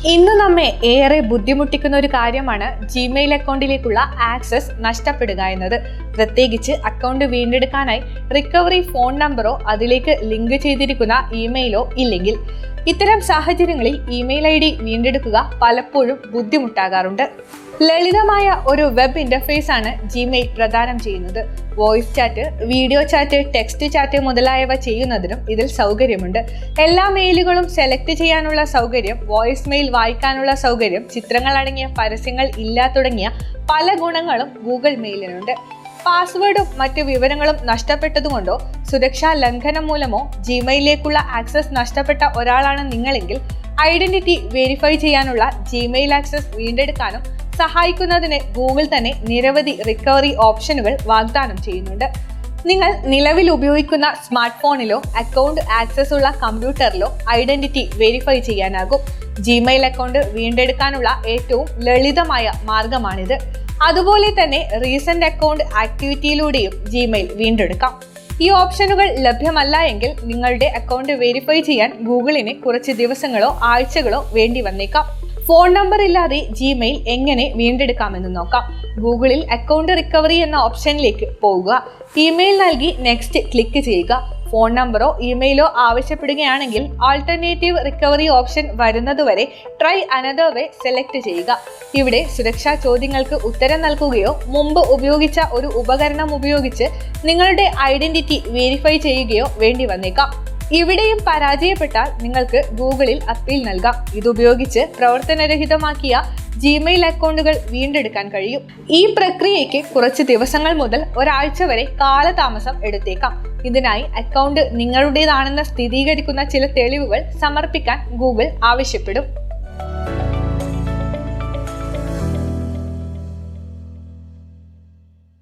ഇന്ന് നമ്മെ ഏറെ ബുദ്ധിമുട്ടിക്കുന്ന ഒരു കാര്യമാണ് ജിമെയിൽ അക്കൗണ്ടിലേക്കുള്ള ആക്സസ് നഷ്ടപ്പെടുക എന്നത്. പ്രത്യേകിച്ച് അക്കൗണ്ട് വീണ്ടെടുക്കാനായി റിക്കവറി ഫോൺ നമ്പറോ അതിലേക്ക് ലിങ്ക് ചെയ്തിരിക്കുന്ന ഇമെയിലോ ഇല്ലെങ്കിൽ. ഇത്തരം സാഹചര്യങ്ങളിൽ ഇമെയിൽ ID വീണ്ടെടുക്കുക പലപ്പോഴും ബുദ്ധിമുട്ടാകാറുണ്ട്. ലളിതമായ ഒരു വെബ് ഇന്റർഫേസ് ആണ് ജിമെയിൽ പ്രദാനം ചെയ്യുന്നത്. Voice chat, video chat, text chat മുതലായവ ചെയ്യുന്നതിനും ഇതിൽ സൗകര്യമുണ്ട്. എല്ലാ മെയിലുകളും സെലക്ട് ചെയ്യാനുള്ള സൗകര്യം, വോയിസ് മെയിൽ വായിക്കാനുള്ള സൗകര്യം, ചിത്രങ്ങൾ അടങ്ങിയ പരസ്യങ്ങൾ ഇല്ല തുടങ്ങിയ പല ഗുണങ്ങളും ഗൂഗിൾ മെയിലിനുണ്ട്. പാസ്വേഡും മറ്റു വിവരങ്ങളും നഷ്ടപ്പെട്ടതുകൊണ്ടോ സുരക്ഷാ ലംഘനം മൂലമോ ജിമെയിലിലേക്കുള്ള ആക്സസ് നഷ്ടപ്പെട്ട ഒരാളാണ് നിങ്ങളെങ്കിൽ ഐഡന്റിറ്റി വെരിഫൈ ചെയ്യാനുള്ള ജിമെയിൽ ആക്സസ് വീണ്ടെടുക്കാനും സഹായിക്കുന്നതിന് ഗൂഗിൾ തന്നെ നിരവധി റിക്കവറി ഓപ്ഷനുകൾ വാഗ്ദാനം ചെയ്യുന്നുണ്ട്. നിങ്ങൾ നിലവിൽ ഉപയോഗിക്കുന്ന സ്മാർട്ട് ഫോണിലോ അക്കൗണ്ട് ആക്സസ് ഉള്ള കമ്പ്യൂട്ടറിലോ ഐഡന്റിറ്റി വെരിഫൈ ചെയ്യാനാകും. ജിമെയിൽ അക്കൗണ്ട് വീണ്ടെടുക്കാനുള്ള ഏറ്റവും ലളിതമായ മാർഗമാണിത്. അതുപോലെ തന്നെ റീസെന്റ് അക്കൗണ്ട് ആക്ടിവിറ്റിയിലൂടെയും ജിമെയിൽ വീണ്ടെടുക്കാം. ഈ ഓപ്ഷനുകൾ ലഭ്യമല്ല എങ്കിൽ നിങ്ങളുടെ അക്കൗണ്ട് വെരിഫൈ ചെയ്യാൻ ഗൂഗിളിന് കുറച്ച് ദിവസങ്ങളോ ആഴ്ചകളോ വേണ്ടി വന്നേക്കാം. ഫോൺ നമ്പർ ഇല്ലാതെ ജിമെയിൽ എങ്ങനെ വീണ്ടെടുക്കാമെന്ന് നോക്കാം. ഗൂഗിളിൽ അക്കൗണ്ട് റിക്കവറി എന്ന ഓപ്ഷനിലേക്ക് പോവുക. ഇമെയിൽ നൽകി നെക്സ്റ്റ് ക്ലിക്ക് ചെയ്യുക. ഫോൺ നമ്പറോ ഇമെയിലോ ആവശ്യപ്പെടുകയാണെങ്കിൽ ആൾട്ടർനേറ്റീവ് റിക്കവറി ഓപ്ഷൻ വരുന്നതുവരെ ട്രൈ അനദർ വേ സെലക്ട് ചെയ്യുക. ഇവിടെ സുരക്ഷാ ചോദ്യങ്ങൾക്ക് ഉത്തരം നൽകുകയോ മുമ്പ് ഉപയോഗിച്ച ഒരു ഉപകരണം ഉപയോഗിച്ച് നിങ്ങളുടെ ഐഡന്റിറ്റി വെരിഫൈ ചെയ്യുകയോ വേണ്ടി വന്നേക്കാം. ഇവിടെയും പരാജയപ്പെട്ടാൽ നിങ്ങൾക്ക് ഗൂഗിളിൽ അപ്പീൽ നൽകാം. ഇതുപയോഗിച്ച് പ്രവർത്തനരഹിതമാക്കിയ ജിമെയിൽ അക്കൗണ്ടുകൾ വീണ്ടെടുക്കാൻ കഴിയും. ഈ പ്രക്രിയയ്ക്ക് കുറച്ച് ദിവസങ്ങൾ മുതൽ ഒരാഴ്ച വരെ കാലതാമസം എടുത്തേക്കാം. ഇതിനായി അക്കൗണ്ട് നിങ്ങളുടേതാണെന്ന് സ്ഥിരീകരിക്കുന്ന ചില തെളിവുകൾ സമർപ്പിക്കാൻ ഗൂഗിൾ ആവശ്യപ്പെടും.